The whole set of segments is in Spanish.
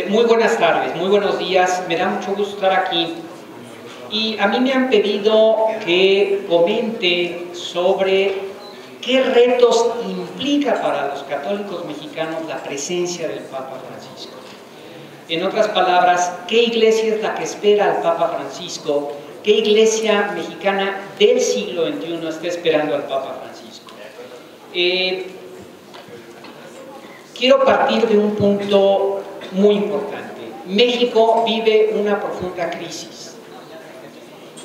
Muy buenas tardes, muy buenos días, me da mucho gusto estar aquí. Y a mí me han pedido que comente sobre qué retos implica para los católicos mexicanos la presencia del Papa Francisco. En otras palabras, ¿qué iglesia es la que espera al Papa Francisco? ¿Qué iglesia mexicana del siglo XXI está esperando al Papa Francisco? Quiero partir de un punto muy importante. México vive una profunda crisis.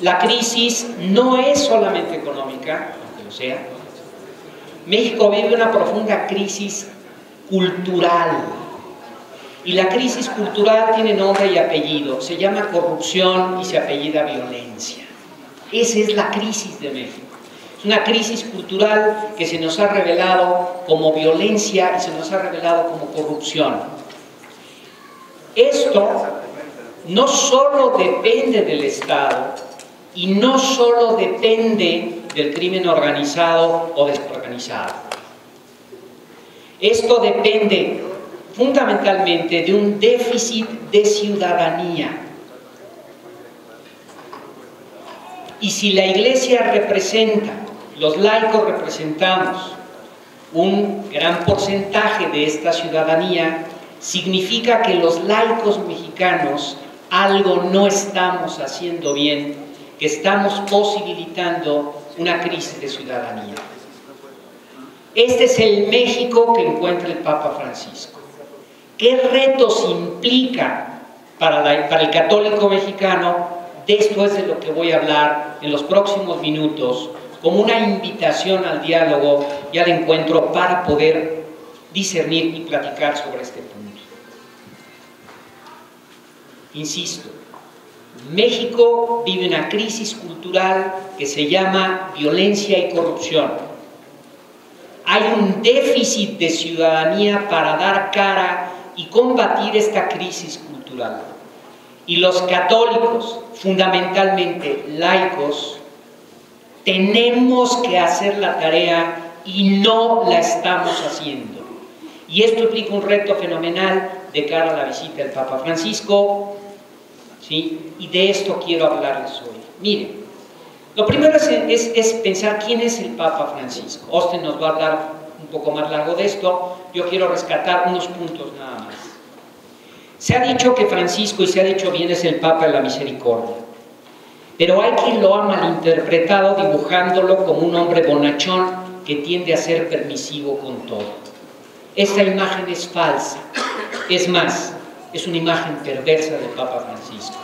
La crisis no es solamente económica, aunque lo sea. México vive una profunda crisis cultural. Y la crisis cultural tiene nombre y apellido. Se llama corrupción y se apellida violencia. Esa es la crisis de México. Es una crisis cultural que se nos ha revelado como violencia y se nos ha revelado como corrupción. Esto no solo depende del Estado y no solo depende del crimen organizado o desorganizado. Esto depende fundamentalmente de un déficit de ciudadanía. Y si la Iglesia representa, los laicos representamos un gran porcentaje de esta ciudadanía, significa que los laicos mexicanos algo no estamos haciendo bien, que estamos posibilitando una crisis de ciudadanía. Este es el México que encuentra el Papa Francisco. ¿Qué retos implica para el católico mexicano? De esto es de lo que voy a hablar en los próximos minutos, como una invitación al diálogo y al encuentro para poder discernir y platicar sobre este punto. Insisto, México vive una crisis cultural que se llama violencia y corrupción. Hay un déficit de ciudadanía para dar cara y combatir esta crisis cultural. Y los católicos, fundamentalmente laicos, tenemos que hacer la tarea y no la estamos haciendo. Y esto implica un reto fenomenal de cara a la visita del Papa Francisco, ¿sí? Y de esto quiero hablarles hoy. Miren, lo primero es pensar quién es el Papa Francisco. Austin nos va a hablar un poco más largo de esto. Yo quiero rescatar unos puntos nada más. Se ha dicho que Francisco, y se ha dicho bien, es el Papa de la Misericordia. Pero hay quien lo ha malinterpretado dibujándolo como un hombre bonachón que tiende a ser permisivo con todo. Esta imagen es falsa. Es más, es una imagen perversa del Papa Francisco.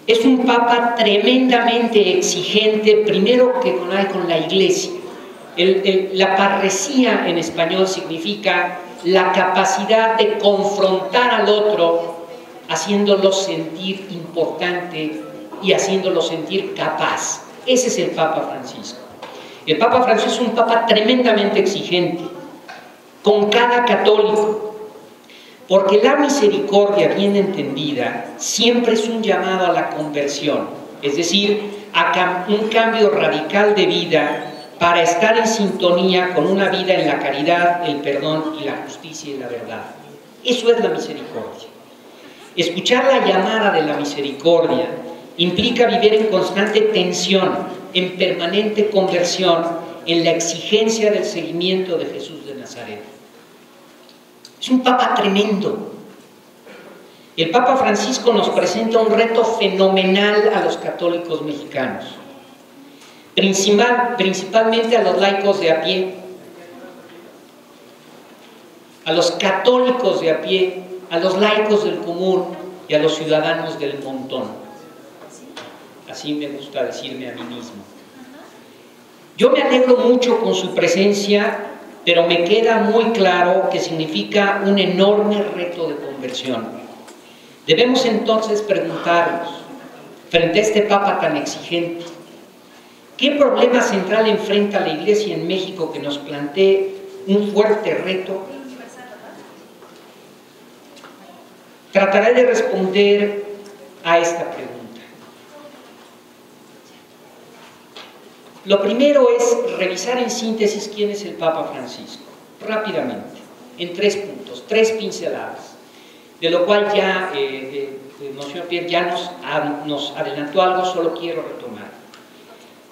Es un Papa tremendamente exigente, primero que con la Iglesia. La parresía en español significa la capacidad de confrontar al otro, haciéndolo sentir importante y haciéndolo sentir capaz. Ese es el Papa Francisco. El Papa Francisco es un Papa tremendamente exigente con cada católico, porque la misericordia bien entendida siempre es un llamado a la conversión, es decir, a un cambio radical de vida para estar en sintonía con una vida en la caridad, el perdón y la justicia y la verdad. Eso es la misericordia. Escuchar la llamada de la misericordia implica vivir en constante tensión, en permanente conversión, en la exigencia del seguimiento de Jesús de Nazaret. Es un Papa tremendo. El Papa Francisco nos presenta un reto fenomenal a los católicos mexicanos, principalmente a los laicos de a pie, a los católicos de a pie, a los laicos del común y a los ciudadanos del montón. Así me gusta decirme a mí mismo. Yo me alegro mucho con su presencia, pero me queda muy claro que significa un enorme reto de conversión. Debemos entonces preguntarnos, frente a este Papa tan exigente, ¿qué problema central enfrenta la Iglesia en México que nos plantee un fuerte reto? Trataré de responder a esta pregunta. Lo primero es revisar en síntesis quién es el Papa Francisco, rápidamente, en 3 puntos, 3 pinceladas. de lo cual ya Monsignor Pierre ya nos adelantó algo, solo quiero retomar.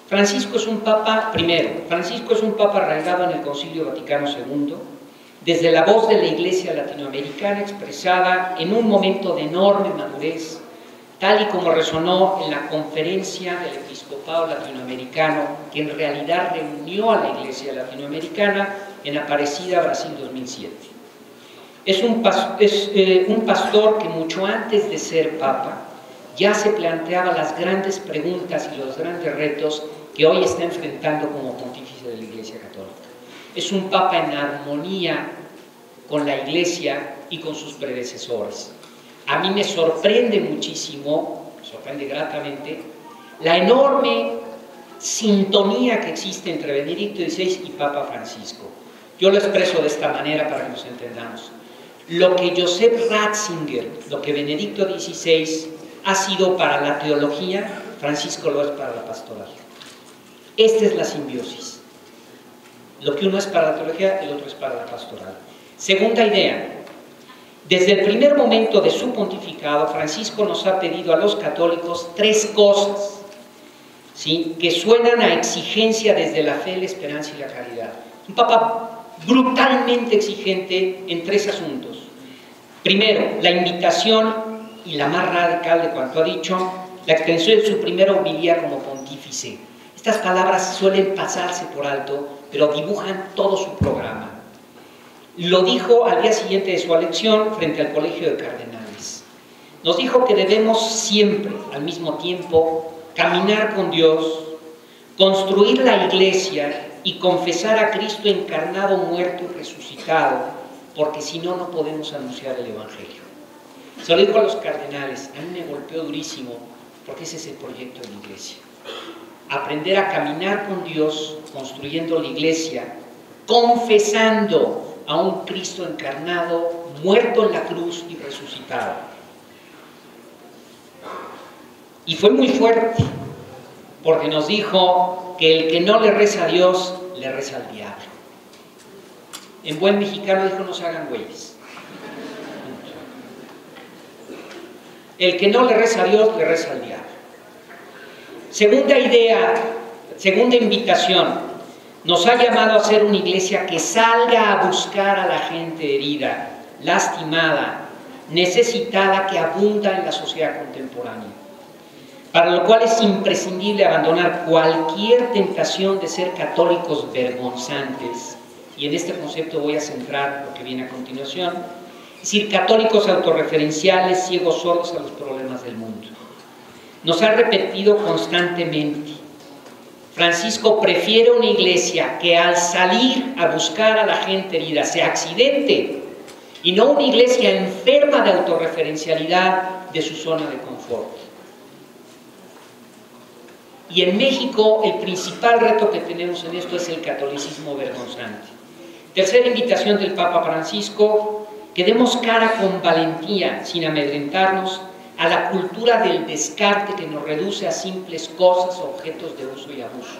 Francisco es un papa, primero, Francisco es un papa arraigado en el Concilio Vaticano II, desde la voz de la Iglesia latinoamericana expresada en un momento de enorme madurez, tal y como resonó en la conferencia del Episcopado Latinoamericano, que en realidad reunió a la Iglesia latinoamericana en Aparecida, Brasil 2007. Es un pastor que mucho antes de ser papa ya se planteaba las grandes preguntas y los grandes retos que hoy está enfrentando como pontífice de la Iglesia Católica. Es un papa en armonía con la Iglesia y con sus predecesores. A mí me sorprende muchísimo, me sorprende gratamente, la enorme sintonía que existe entre Benedicto XVI y Papa Francisco. Yo lo expreso de esta manera para que nos entendamos. Lo que Joseph Ratzinger, lo que Benedicto XVI ha sido para la teología, Francisco lo es para la pastoral. Esta es la simbiosis. Lo que uno es para la teología, el otro es para la pastoral. Segunda idea. Desde el primer momento de su pontificado, Francisco nos ha pedido a los católicos tres cosas, ¿sí?, que suenan a exigencia desde la fe, la esperanza y la caridad. Un papa brutalmente exigente en tres asuntos. Primero, la invitación, y la más radical de cuanto ha dicho, la extensión de su primera homilía como pontífice. Estas palabras suelen pasarse por alto, pero dibujan todo su programa. Lo dijo al día siguiente de su elección frente al Colegio de Cardenales. Nos dijo que debemos siempre, al mismo tiempo, caminar con Dios, construir la Iglesia y confesar a Cristo encarnado, muerto y resucitado, porque si no, no podemos anunciar el Evangelio. Se lo dijo a los cardenales, a mí me golpeó durísimo, porque ese es el proyecto de la Iglesia. Aprender a caminar con Dios, construyendo la Iglesia, confesando a un Cristo encarnado, muerto en la cruz y resucitado. Y fue muy fuerte, porque nos dijo que el que no le reza a Dios, le reza al diablo. En buen mexicano dijo, no se hagan güeyes. El que no le reza a Dios, le reza al diablo. Segunda idea, segunda invitación, nos ha llamado a ser una iglesia que salga a buscar a la gente herida, lastimada, necesitada, que abunda en la sociedad contemporánea. Para lo cual es imprescindible abandonar cualquier tentación de ser católicos vergonzantes. Y en este concepto voy a centrar lo que viene a continuación. Es decir, católicos autorreferenciales, ciegos sordos a los problemas del mundo. Nos ha repetido constantemente, Francisco prefiere una iglesia que al salir a buscar a la gente herida se accidente, y no una iglesia enferma de autorreferencialidad de su zona de confort. Y en México el principal reto que tenemos en esto es el catolicismo vergonzante. Tercera invitación del Papa Francisco: que demos cara con valentía, sin amedrentarnos, a la cultura del descarte que nos reduce a simples cosas, objetos de uso y abuso.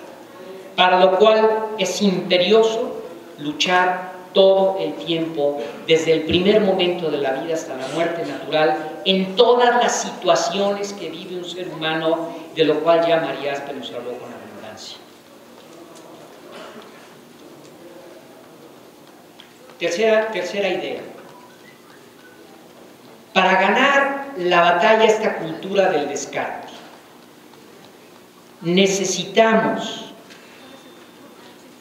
Para lo cual es imperioso luchar todo el tiempo, desde el primer momento de la vida hasta la muerte natural, en todas las situaciones que vive un ser humano, de lo cual ya María Aspe nos habló con abundancia. Tercera idea. Para ganar la batalla a esta cultura del descarte, necesitamos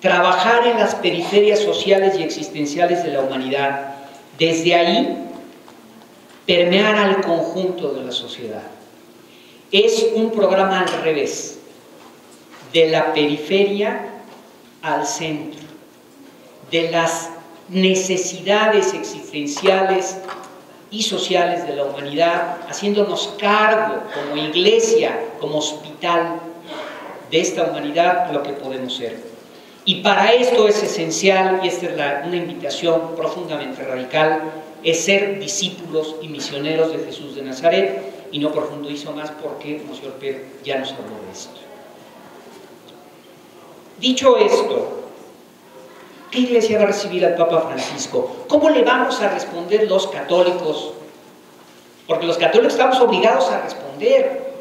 trabajar en las periferias sociales y existenciales de la humanidad, desde ahí permear al conjunto de la sociedad. Es un programa al revés, de la periferia al centro, de las necesidades existenciales y sociales de la humanidad, haciéndonos cargo como iglesia, como hospital de esta humanidad, lo que podemos ser. Y para esto es esencial, y esta es una invitación profundamente radical, es ser discípulos y misioneros de Jesús de Nazaret, y no profundizo más porque Monsignor Pierre ya nos habló de esto. Dicho esto, ¿qué iglesia va a recibir al Papa Francisco? ¿Cómo le vamos a responder los católicos Porque los católicos estamos obligados a responder.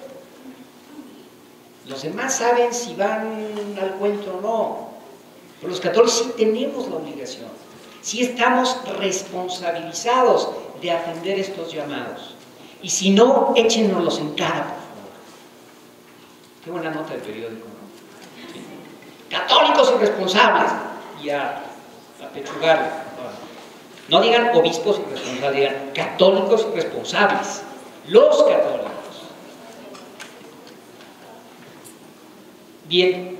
Los demás saben si van al cuento o no. Pero los católicos sí tenemos la obligación. Sí estamos responsabilizados de atender estos llamados. Y si no, échenoslos en cara, por favor. Qué buena nota del periódico, ¿no? ¿Sí? Católicos irresponsables. Y a pechugarlo. No digan obispos irresponsables, digan católicos irresponsables. Los católicos. Bien,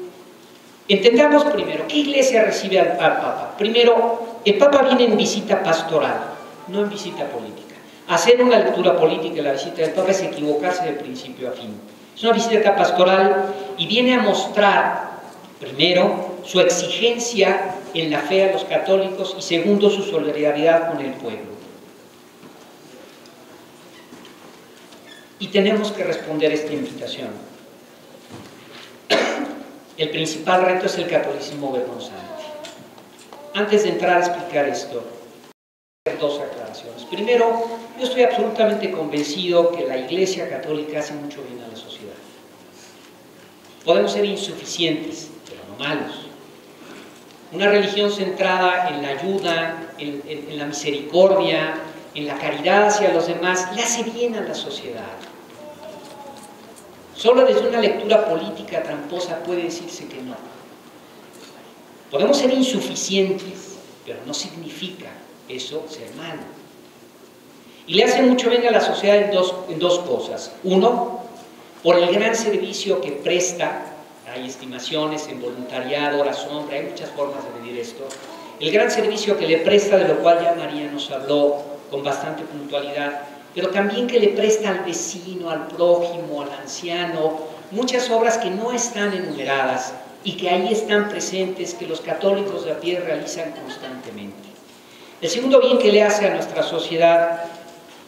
entendamos primero, ¿qué iglesia recibe al Papa? Primero, el Papa viene en visita pastoral, no en visita política. Hacer una lectura política en la visita del Papa es equivocarse de principio a fin. Es una visita pastoral y viene a mostrar, primero, su exigencia en la fe a los católicos y segundo, su solidaridad con el pueblo. Y tenemos que responder a esta invitación. El principal reto es el catolicismo vergonzante. Antes de entrar a explicar esto, dos aclaraciones. Primero, yo estoy absolutamente convencido que la Iglesia Católica hace mucho bien a la sociedad. Podemos ser insuficientes, pero no malos. Una religión centrada en la ayuda, en la misericordia, en la caridad hacia los demás, le hace bien a la sociedad. Solo desde una lectura política tramposa puede decirse que no. Podemos ser insuficientes, pero no significa eso ser malo. Y le hace mucho bien a la sociedad en dos cosas. Uno, por el gran servicio que presta, hay estimaciones en voluntariado, hora sombra, hay muchas formas de medir esto. El gran servicio que le presta, de lo cual ya María nos habló con bastante puntualidad, pero también que le presta al vecino, al prójimo, al anciano, muchas obras que no están enumeradas y que ahí están presentes, que los católicos de a pie realizan constantemente. El segundo bien que le hace a nuestra sociedad,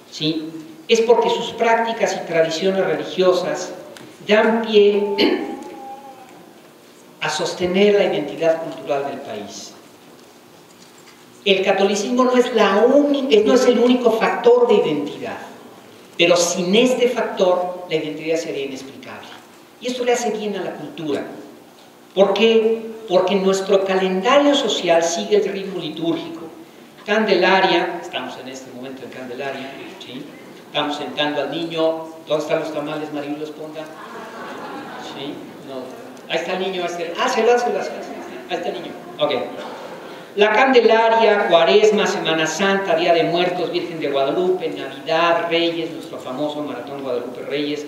¿sí?, es porque sus prácticas y tradiciones religiosas dan pie a sostener la identidad cultural del país. El catolicismo no es el único factor de identidad, pero sin este factor la identidad sería inexplicable. Y esto le hace bien a la cultura. ¿Por qué? Porque nuestro calendario social sigue el ritmo litúrgico. Candelaria, estamos en este momento en Candelaria, ¿sí?, estamos sentando al niño. ¿Dónde están los tamales, Maribel Esponda? ¿Sí? No. Ahí está el niño. Se lo hace. Ahí está el niño. Ok. La Candelaria, Cuaresma, Semana Santa, Día de Muertos, Virgen de Guadalupe, Navidad, Reyes, nuestro famoso Maratón Guadalupe Reyes,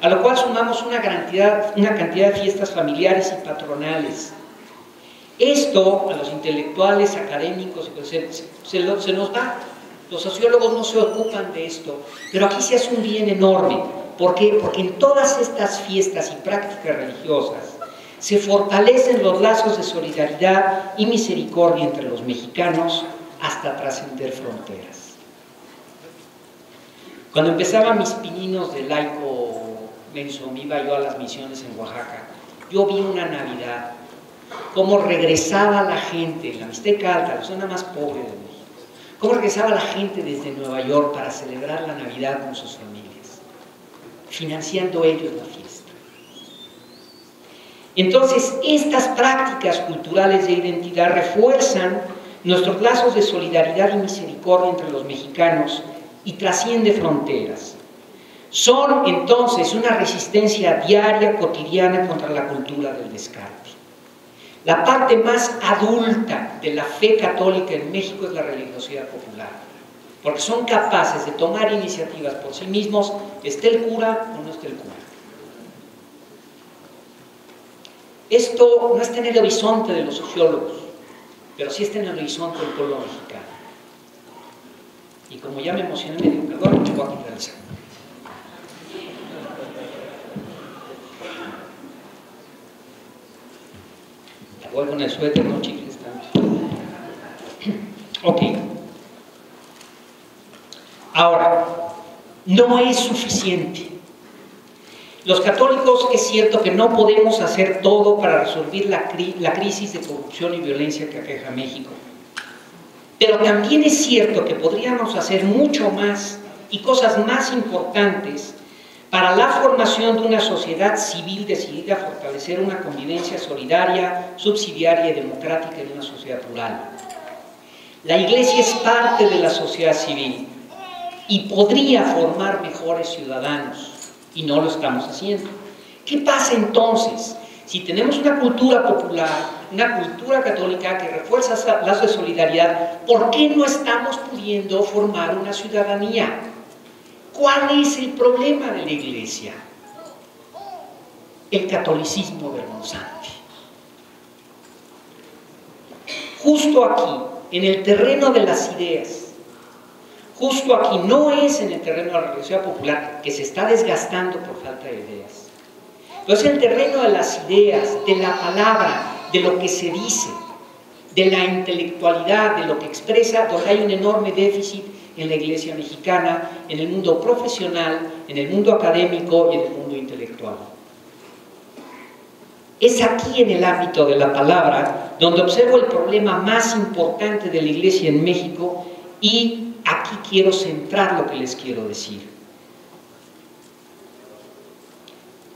a lo cual sumamos una cantidad de fiestas familiares y patronales. Esto a los intelectuales, académicos, se nos va. Los sociólogos no se ocupan de esto, pero aquí se hace un bien enorme. ¿Por qué? Porque en todas estas fiestas y prácticas religiosas se fortalecen los lazos de solidaridad y misericordia entre los mexicanos hasta trascender fronteras. Cuando empezaba mis pininos de laico menso, iba yo a las misiones en Oaxaca, yo vi una Navidad, cómo regresaba la gente, la Mixteca Alta, la zona más pobre de México, cómo regresaba la gente desde Nueva York para celebrar la Navidad con sus familias, financiando ellos la fiesta. Entonces, estas prácticas culturales de identidad refuerzan nuestros lazos de solidaridad y misericordia entre los mexicanos y trasciende fronteras. Son, entonces, una resistencia diaria, cotidiana contra la cultura del descarte. La parte más adulta de la fe católica en México es la religiosidad popular, porque son capaces de tomar iniciativas por sí mismos, esté el cura o no esté el cura. Esto no está en el horizonte de los sociólogos, pero sí está en el horizonte del pueblo mexicano. Y como ya me emocioné, me digo, perdón, me voy a quitar el saco. Voy con el suéter, no chicles tanto. Ok. Ahora, no es suficiente. Los católicos es cierto que no podemos hacer todo para resolver la crisis de corrupción y violencia que aqueja a México. Pero también es cierto que podríamos hacer mucho más y cosas más importantes para la formación de una sociedad civil decidida a fortalecer una convivencia solidaria, subsidiaria y democrática en una sociedad plural. La Iglesia es parte de la sociedad civil y podría formar mejores ciudadanos, y no lo estamos haciendo. ¿Qué pasa entonces? Si tenemos una cultura popular, una cultura católica que refuerza lazos de solidaridad, ¿por qué no estamos pudiendo formar una ciudadanía? ¿Cuál es el problema de la Iglesia? El catolicismo vergonzante. Justo aquí, en el terreno de las ideas, justo aquí, no es en el terreno de la religiosidad popular, que se está desgastando por falta de ideas. Entonces, el terreno de las ideas, de la palabra, de lo que se dice, de la intelectualidad, de lo que expresa, donde hay un enorme déficit en la Iglesia mexicana, en el mundo profesional, en el mundo académico y en el mundo intelectual. Es aquí, en el ámbito de la palabra, donde observo el problema más importante de la Iglesia en México, y aquí quiero centrar lo que les quiero decir.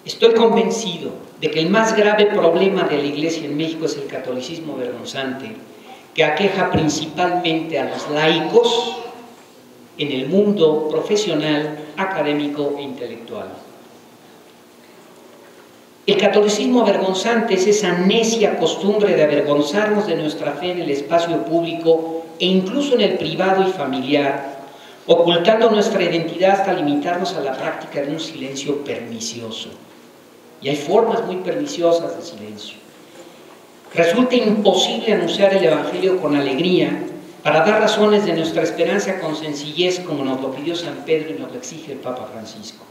Estoy convencido de que el más grave problema de la Iglesia en México es el catolicismo vergonzante, que aqueja principalmente a los laicos en el mundo profesional, académico e intelectual. El catolicismo vergonzante es esa necia costumbre de avergonzarnos de nuestra fe en el espacio público e incluso en el privado y familiar, ocultando nuestra identidad hasta limitarnos a la práctica de un silencio pernicioso. Y hay formas muy perniciosas de silencio. Resulta imposible anunciar el Evangelio con alegría para dar razones de nuestra esperanza con sencillez, como nos lo pidió San Pedro y nos lo exige el Papa Francisco.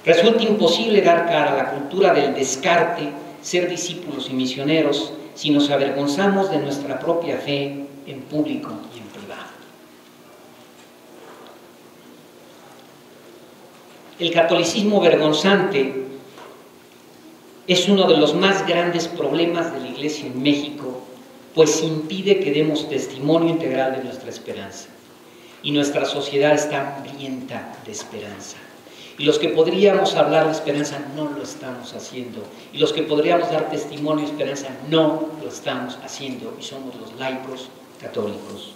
Resulta imposible dar cara a la cultura del descarte, ser discípulos y misioneros, si nos avergonzamos de nuestra propia fe en público y en privado. El catolicismo vergonzante es uno de los más grandes problemas de la Iglesia en México, pues impide que demos testimonio integral de nuestra esperanza. Y nuestra sociedad está hambrienta de esperanza. Y los que podríamos hablar de esperanza no lo estamos haciendo. Y los que podríamos dar testimonio de esperanza no lo estamos haciendo. Y somos los laicos católicos.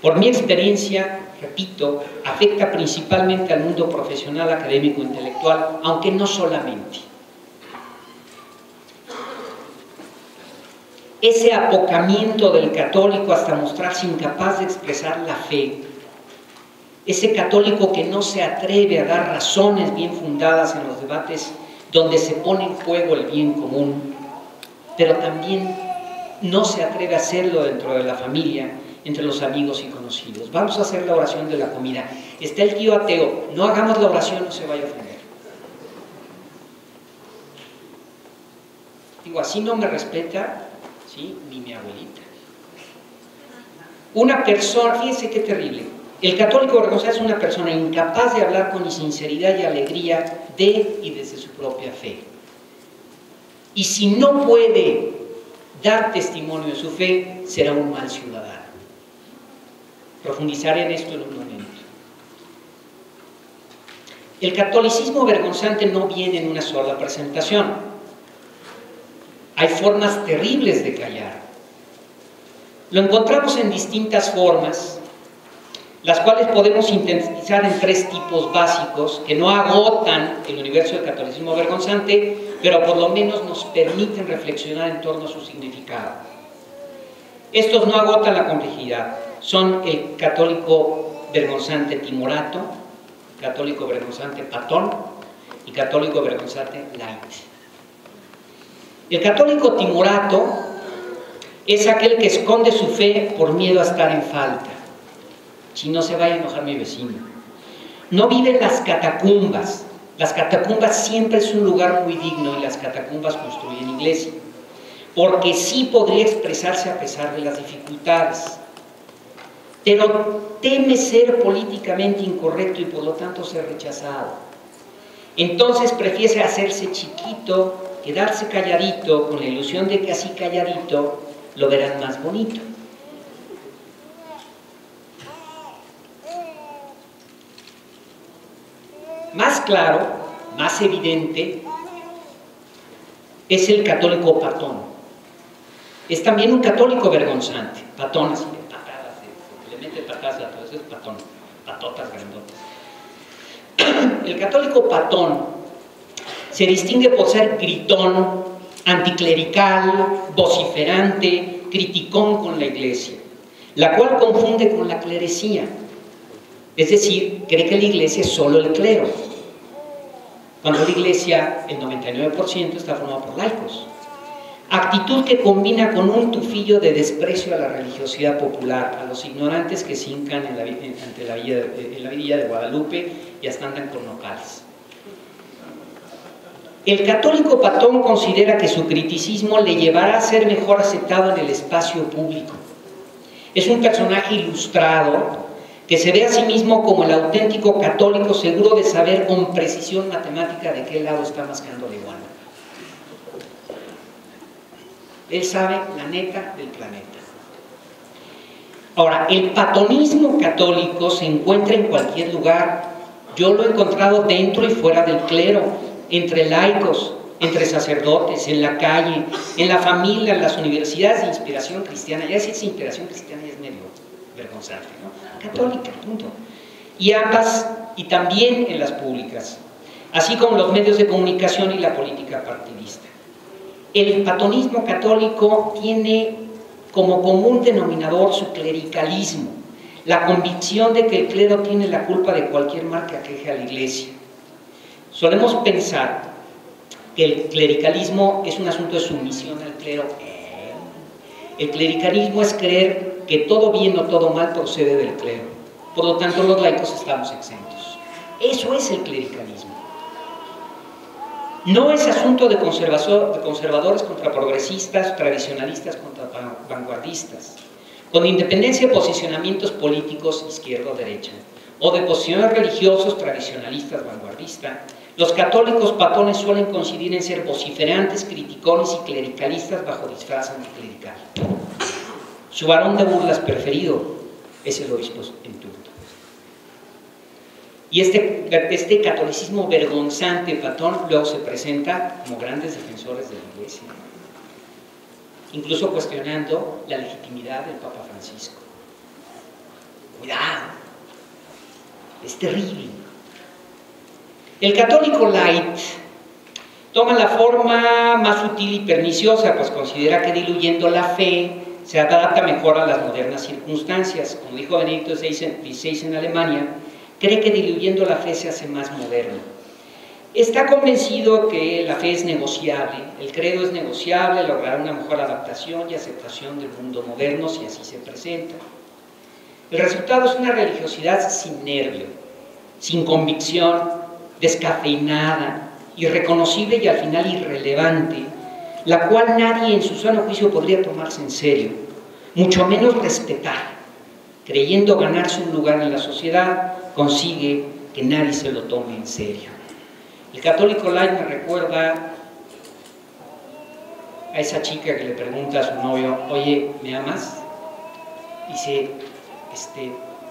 Por mi experiencia, repito, afecta principalmente al mundo profesional, académico e intelectual, aunque no solamente. Ese apocamiento del católico hasta mostrarse incapaz de expresar la fe, ese católico que no se atreve a dar razones bien fundadas en los debates donde se pone en juego el bien común, pero también no se atreve a hacerlo dentro de la familia, entre los amigos y conocidos. Vamos a hacer la oración de la comida. Está el tío ateo, no hagamos la oración, no se vaya a ofender. Digo, así no me respeta, ¿sí?, ni mi abuelita. Una persona, fíjense qué terrible, el católico vergonzoso es una persona incapaz de hablar con sinceridad y alegría de y desde su propia fe. Y si no puede dar testimonio de su fe, será un mal ciudadano. Profundizaré en esto en un momento. El catolicismo vergonzante no viene en una sola presentación. Hay formas terribles de callar. Lo encontramos en distintas formas, las cuales podemos sintetizar en 3 tipos básicos que no agotan el universo del catolicismo vergonzante, pero por lo menos nos permiten reflexionar en torno a su significado. Estos no agotan la complejidad. Son el católico vergonzante timorato, católico vergonzante patón y católico vergonzante light. El católico timorato es aquel que esconde su fe por miedo a estar en falta. Si no se vaya a enojar mi vecino. No vive en las catacumbas. Las catacumbas siempre es un lugar muy digno y las catacumbas construyen iglesia. Porque sí podría expresarse a pesar de las dificultades. Pero teme ser políticamente incorrecto y por lo tanto ser rechazado. Entonces prefiere hacerse chiquito, quedarse calladito, con la ilusión de que así calladito lo verán más bonito. más claro, más evidente, es el católico patón. Es también un católico vergonzante, patón, así de patadas, le mete patadas a todos, es patón, patotas grandotas. El católico patón se distingue por ser gritón, anticlerical, vociferante, criticón con la iglesia, la cual confunde con la clerecía, es decir, cree que la iglesia es solo el clero, cuando la iglesia, el 99% está formado por laicos. Actitud que combina con un tufillo de desprecio a la religiosidad popular, a los ignorantes que se hincan en la villa de Guadalupe y hasta andan con nopales. El católico patón considera que su criticismo le llevará a ser mejor aceptado en el espacio público. Es un personaje ilustrado que se ve a sí mismo como el auténtico católico seguro de saber con precisión matemática de qué lado está mascando la iguana. Él sabe la neta del planeta. Ahora, el patonismo católico se encuentra en cualquier lugar. Yo lo he encontrado dentro y fuera del clero, entre laicos, entre sacerdotes, en la calle, en la familia, en las universidades de inspiración cristiana. Ya si es inspiración cristiana ya es medio vergonzante, ¿no? Católica, punto. Y ambas, y también en las públicas, así como los medios de comunicación y la política partidista. El patonismo católico tiene como común denominador su clericalismo, la convicción de que el clero tiene la culpa de cualquier mal que aqueje a la iglesia. Solemos pensar que el clericalismo es un asunto de sumisión al clero. El clericalismo es creer que todo bien o todo mal procede del clero. Por lo tanto, los laicos estamos exentos. Eso es el clericalismo. No es asunto de conservadores contra progresistas, tradicionalistas contra vanguardistas, con independencia de posicionamientos políticos izquierda o derecha, o de posiciones religiosos, tradicionalistas, vanguardistas. Los católicos patones suelen coincidir en ser vociferantes, criticones y clericalistas bajo disfraz anticlerical. Su varón de burlas preferido es el obispo en turno. Y este catolicismo vergonzante patón luego se presenta como grandes defensores de la iglesia, incluso cuestionando la legitimidad del Papa Francisco. Cuidado, es terrible. El católico light toma la forma más sutil y perniciosa, pues considera que diluyendo la fe se adapta mejor a las modernas circunstancias. Como dijo Benedicto XVI en Alemania, cree que diluyendo la fe se hace más moderno. Está convencido que la fe es negociable, el credo es negociable, logrará una mejor adaptación y aceptación del mundo moderno si así se presenta. El resultado es una religiosidad sin nervio, sin convicción, descafeinada, irreconocible y al final irrelevante, la cual nadie en su sano juicio podría tomarse en serio, mucho menos respetar. Creyendo ganarse un lugar en la sociedad, consigue que nadie se lo tome en serio. El católico light me recuerda a esa chica que le pregunta a su novio: oye, ¿me amas? Dice,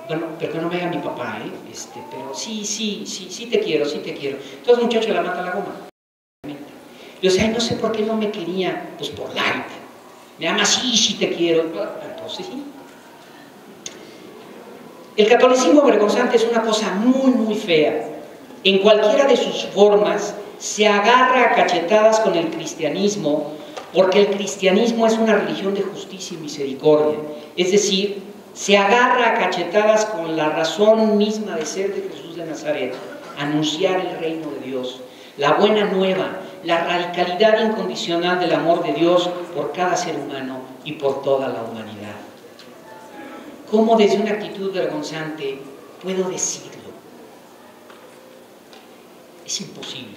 bueno, pero que no me haga mi papá, pero sí te quiero, sí te quiero. Entonces el muchacho la mata a la goma. Yo decía, no sé por qué no me quería, pues por light. ¿Me amas? Sí te quiero. Entonces sí. El catolicismo vergonzante es una cosa muy, muy fea. En cualquiera de sus formas se agarra a cachetadas con el cristianismo, porque el cristianismo es una religión de justicia y misericordia. Es decir, se agarra a cachetadas con la razón misma de ser de Jesús de Nazaret, anunciar el reino de Dios, la buena nueva, la radicalidad incondicional del amor de Dios por cada ser humano y por toda la humanidad. ¿Cómo desde una actitud vergonzante puedo decirlo? Es imposible.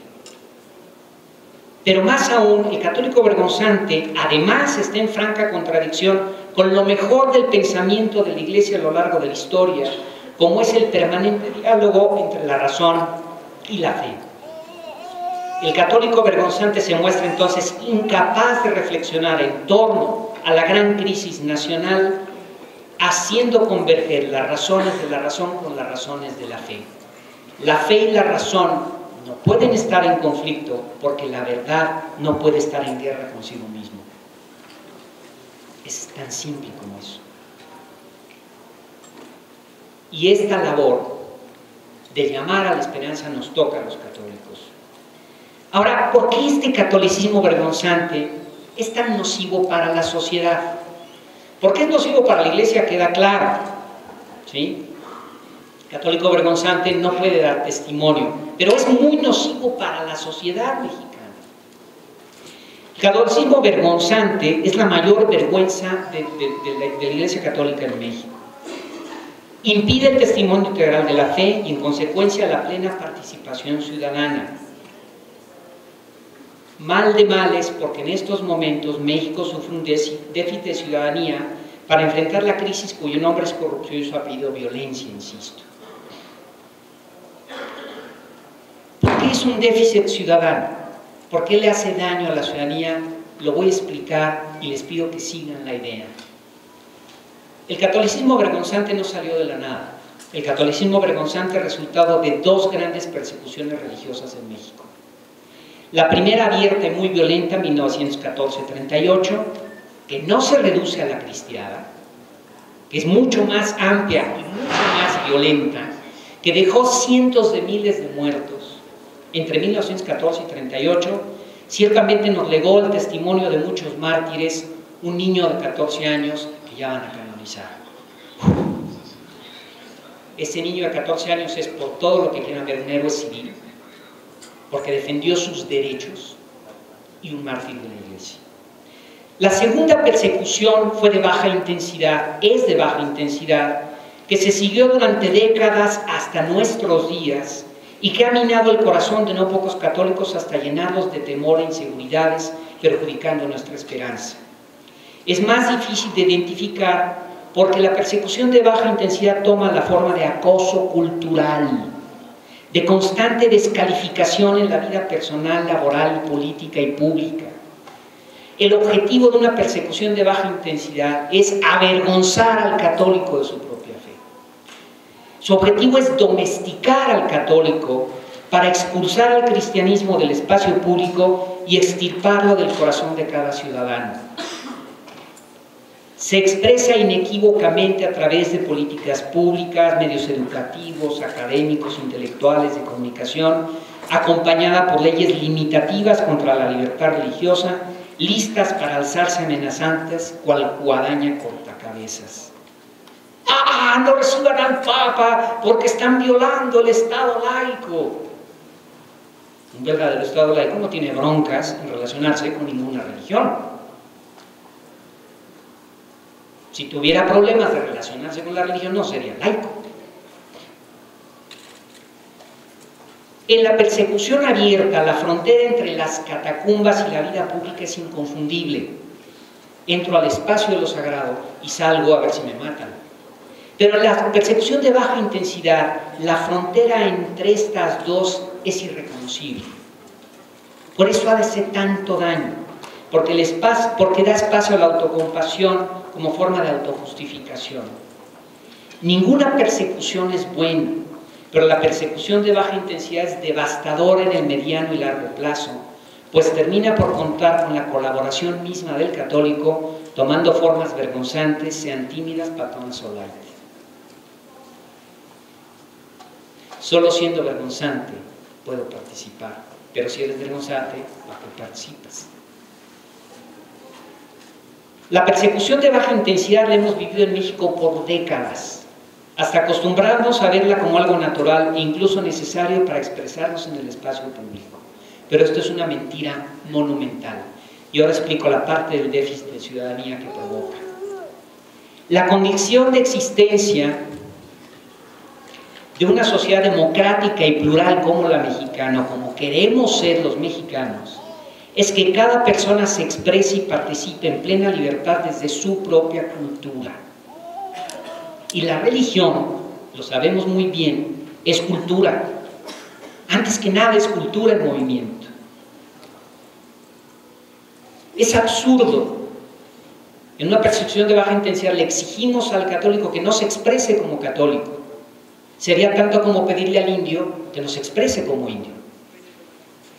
Pero más aún, el católico vergonzante además está en franca contradicción con lo mejor del pensamiento de la Iglesia a lo largo de la historia, como es el permanente diálogo entre la razón y la fe. El católico vergonzante se muestra entonces incapaz de reflexionar en torno a la gran crisis nacional, haciendo converger las razones de la razón con las razones de la fe. La fe y la razón no pueden estar en conflicto porque la verdad no puede estar en guerra consigo mismo. Es tan simple como eso. Y esta labor de llamar a la esperanza nos toca a los católicos. Ahora, ¿por qué este catolicismo vergonzante es tan nocivo para la sociedad? ¿Por qué es nocivo para la Iglesia? Queda claro, ¿sí? El católico vergonzante no puede dar testimonio, pero es muy nocivo para la sociedad mexicana. El catolicismo vergonzante es la mayor vergüenza de la Iglesia Católica en México. Impide el testimonio integral de la fe y en consecuencia la plena participación ciudadana. Mal de males, porque en estos momentos México sufre un déficit de ciudadanía para enfrentar la crisis cuyo nombre es corrupción y su apellido violencia, insisto. ¿Por qué es un déficit ciudadano? ¿Por qué le hace daño a la ciudadanía? Lo voy a explicar y les pido que sigan la idea. El catolicismo vergonzante no salió de la nada. El catolicismo vergonzante es resultado de dos grandes persecuciones religiosas en México. La primera abierta y muy violenta en 1914-38, que no se reduce a la cristiada, que es mucho más amplia y mucho más violenta, que dejó cientos de miles de muertos entre 1914 y 38, ciertamente nos legó el testimonio de muchos mártires, un niño de 14 años que ya van a canonizar. Ese niño de 14 años es por todo lo que quieran ver un héroe civil, porque defendió sus derechos y un mártir de la Iglesia. La segunda persecución fue de baja intensidad, es de baja intensidad, que se siguió durante décadas hasta nuestros días y que ha minado el corazón de no pocos católicos hasta llenarlos de temor e inseguridades, perjudicando nuestra esperanza. Es más difícil de identificar porque la persecución de baja intensidad toma la forma de acoso cultural, de constante descalificación en la vida personal, laboral, política y pública. El objetivo de una persecución de baja intensidad es avergonzar al católico de su propia fe. Su objetivo es domesticar al católico para expulsar al cristianismo del espacio público y extirparlo del corazón de cada ciudadano. Se expresa inequívocamente a través de políticas públicas, medios educativos, académicos, intelectuales, de comunicación, acompañada por leyes limitativas contra la libertad religiosa, listas para alzarse amenazantes, cual guadaña cortacabezas. ¡Ah! No reciban al Papa porque están violando el Estado laico. Un verdadero Estado laico no tiene broncas en relacionarse con ninguna religión. Si tuviera problemas de relacionarse con la religión, no sería laico. En la persecución abierta, la frontera entre las catacumbas y la vida pública es inconfundible. Entro al espacio de lo sagrado y salgo a ver si me matan. Pero en la persecución de baja intensidad, la frontera entre estas dos es irreconocible. Por eso hace tanto daño, porque da espacio a la autocompasión como forma de autojustificación. Ninguna persecución es buena, pero la persecución de baja intensidad es devastadora en el mediano y largo plazo, pues termina por contar con la colaboración misma del católico, tomando formas vergonzantes, sean tímidas, patonas o light. Solo siendo vergonzante puedo participar, pero si eres vergonzante, ¿para qué participas? La persecución de baja intensidad la hemos vivido en México por décadas, hasta acostumbrarnos a verla como algo natural e incluso necesario para expresarnos en el espacio público. Pero esto es una mentira monumental. Y ahora explico la parte del déficit de ciudadanía que provoca. La condición de existencia de una sociedad democrática y plural como la mexicana, como queremos ser los mexicanos, es que cada persona se exprese y participe en plena libertad desde su propia cultura. Y la religión, lo sabemos muy bien, es cultura. Antes que nada es cultura en movimiento. Es absurdo. En una percepción de baja intensidad le exigimos al católico que no se exprese como católico, Sería tanto como pedirle al indio que nos exprese como indio.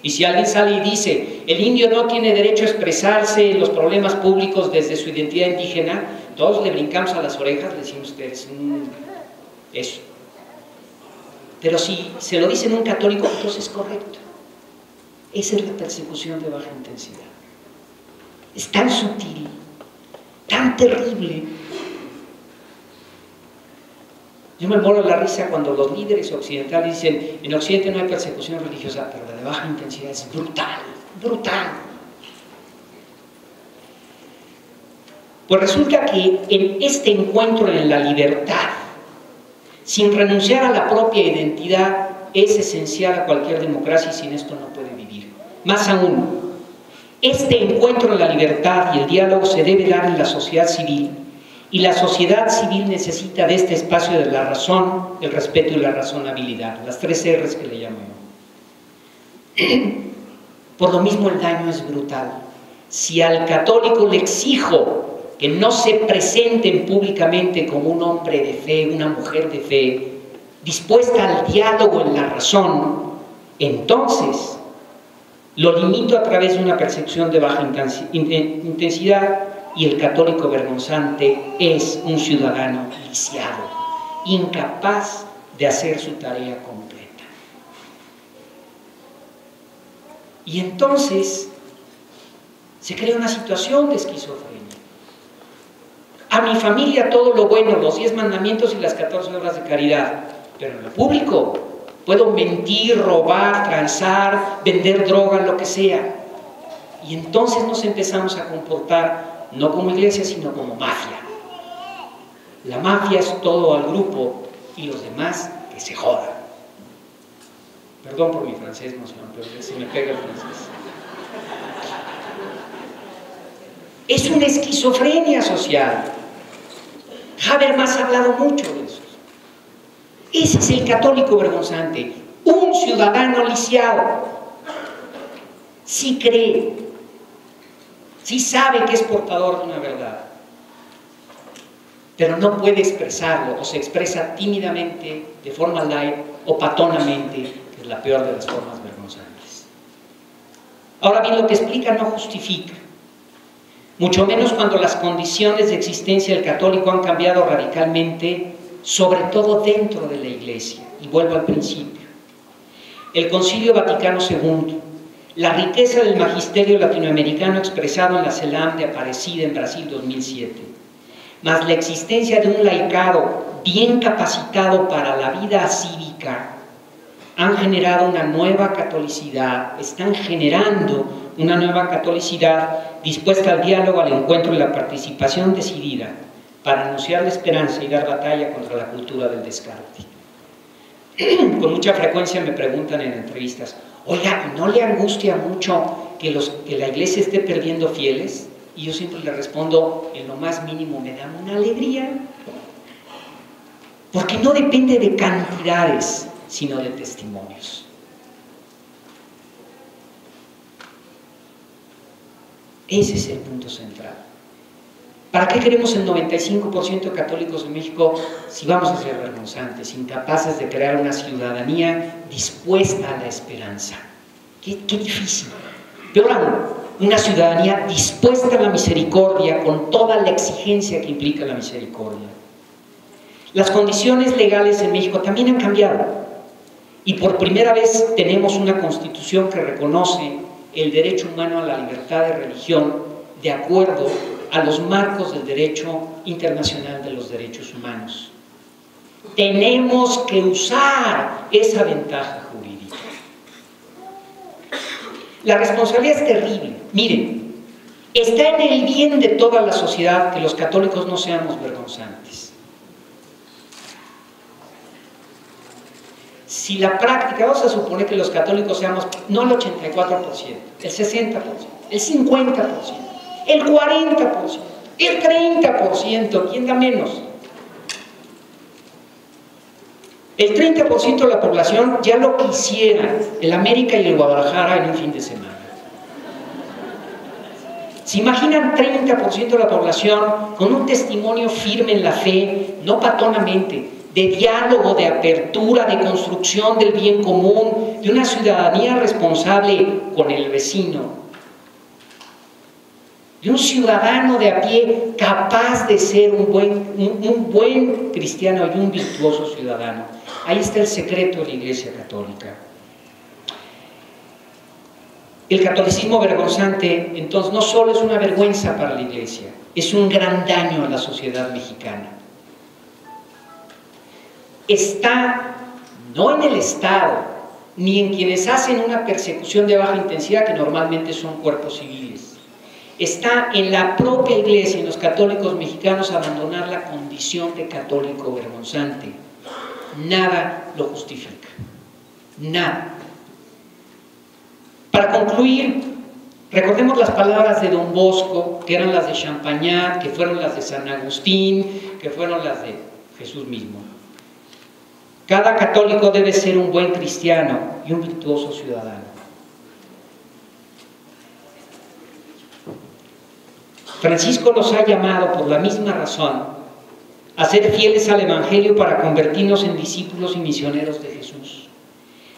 Y si alguien sale y dice, el indio no tiene derecho a expresarse en los problemas públicos desde su identidad indígena, todos le brincamos a las orejas, le decimos, ustedes, eso. Pero si se lo dicen a un católico, entonces es correcto. Esa es la persecución de baja intensidad. Es tan sutil, tan terrible. Yo me muero de la risa cuando los líderes occidentales dicen, en Occidente no hay persecución religiosa, pero la de baja intensidad es brutal, brutal. Pues resulta que en este encuentro en la libertad, sin renunciar a la propia identidad, es esencial a cualquier democracia y sin esto no puede vivir. Más aún, este encuentro en la libertad y el diálogo se debe dar en la sociedad civil, y la sociedad civil necesita de este espacio de la razón, el respeto y la razonabilidad, las 3 R's que le llamo yo. Por lo mismo el daño es brutal. Si al católico le exijo que no se presenten públicamente como un hombre de fe, una mujer de fe, dispuesta al diálogo en la razón, entonces lo limito a través de una percepción de baja intensidad, y el católico vergonzante es un ciudadano lisiado, incapaz de hacer su tarea completa. Y entonces se crea una situación de esquizofrenia. A mi familia todo lo bueno, los 10 mandamientos y las 14 obras de caridad, pero en lo público puedo mentir, robar, transar, vender droga, lo que sea. Y entonces nos empezamos a comportar no como iglesia, sino como mafia. La mafia es todo al grupo y los demás que se jodan. Perdón por mi francés, no sé, pero se me pega el francés. Es una esquizofrenia social. Habermas ha hablado mucho de eso. Ese es el católico vergonzante, un ciudadano lisiado. Sí cree, sí sabe que es portador de una verdad, pero no puede expresarlo, o se expresa tímidamente, de forma light, o patonamente, que es la peor de las formas vergonzantes. Ahora bien, lo que explica no justifica, mucho menos cuando las condiciones de existencia del católico han cambiado radicalmente, sobre todo dentro de la Iglesia. Y vuelvo al principio. El Concilio Vaticano II, la riqueza del magisterio latinoamericano expresado en la CELAM de Aparecida en Brasil 2007, más la existencia de un laicado bien capacitado para la vida cívica, han generado una nueva catolicidad, están generando una nueva catolicidad dispuesta al diálogo, al encuentro y la participación decidida para anunciar la esperanza y dar batalla contra la cultura del descarte. Con mucha frecuencia me preguntan en entrevistas, oiga, ¿no le angustia mucho que la iglesia esté perdiendo fieles? Y yo siempre le respondo, en lo más mínimo me da una alegría, porque no depende de cantidades, sino de testimonios. Ese es el punto central. ¿Para qué queremos el 95% de católicos en México si vamos a ser vergonzantes, incapaces de crear una ciudadanía dispuesta a la esperanza? Qué difícil. Peor aún, una ciudadanía dispuesta a la misericordia con toda la exigencia que implica la misericordia. Las condiciones legales en México también han cambiado y por primera vez tenemos una constitución que reconoce el derecho humano a la libertad de religión de acuerdo a los marcos del derecho internacional de los derechos humanos. Tenemos que usar esa ventaja jurídica. La responsabilidad es terrible. Miren, está en el bien de toda la sociedad que los católicos no seamos vergonzantes. Si la práctica, vamos a suponer que los católicos seamos no el 84%, el 60%, el 50%, el 40%, el 30%, ¿quién da menos? El 30% de la población ya lo quisiera el América y el Guadalajara en un fin de semana. ¿Se imaginan 30% de la población con un testimonio firme en la fe, no patonamente, de diálogo, de apertura, de construcción del bien común, de una ciudadanía responsable con el vecino, de un ciudadano de a pie capaz de ser un buen cristiano y un virtuoso ciudadano. Ahí está el secreto de la Iglesia Católica. El catolicismo vergonzante, entonces, no solo es una vergüenza para la Iglesia, es un gran daño a la sociedad mexicana. Está no en el Estado, ni en quienes hacen una persecución de baja intensidad, que normalmente son cuerpos civiles. Está en la propia Iglesia, en los católicos mexicanos, abandonar la condición de católico vergonzante. Nada lo justifica. Nada. Para concluir, recordemos las palabras de Don Bosco, que eran las de Champagnat, que fueron las de San Agustín, que fueron las de Jesús mismo. Cada católico debe ser un buen cristiano y un virtuoso ciudadano. Francisco nos ha llamado, por la misma razón, a ser fieles al Evangelio para convertirnos en discípulos y misioneros de Jesús,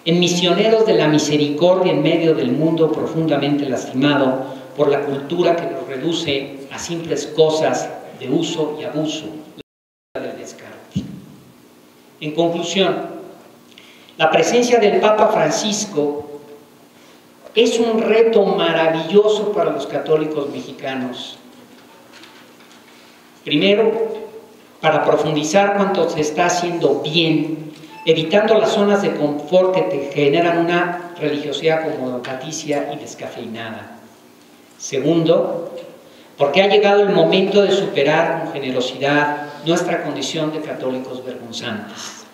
en misioneros de la misericordia en medio del mundo profundamente lastimado por la cultura que nos reduce a simples cosas de uso y abuso, la del descarte. En conclusión, la presencia del Papa Francisco es un reto maravilloso para los católicos mexicanos. Primero, para profundizar cuanto se está haciendo bien, evitando las zonas de confort que te generan una religiosidad acomodaticia y descafeinada. Segundo, porque ha llegado el momento de superar con generosidad nuestra condición de católicos vergonzantes.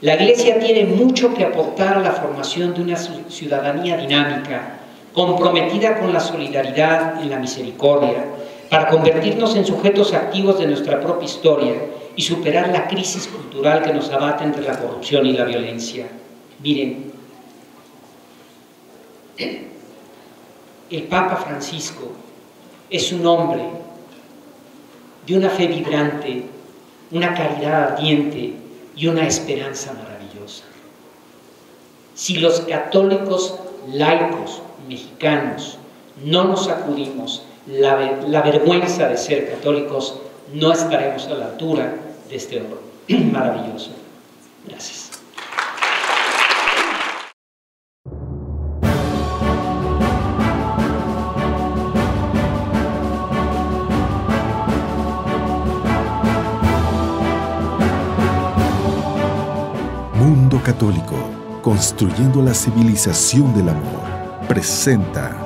La Iglesia tiene mucho que aportar a la formación de una ciudadanía dinámica, comprometida con la solidaridad y la misericordia, para convertirnos en sujetos activos de nuestra propia historia y superar la crisis cultural que nos abate entre la corrupción y la violencia. Miren, el Papa Francisco es un hombre de una fe vibrante, una caridad ardiente y una esperanza maravillosa. Si los católicos laicos mexicanos no nos sacudimos la vergüenza de ser católicos, no estaremos a la altura de este oro maravilloso. Gracias. Mundo Católico, construyendo la civilización del amor, presenta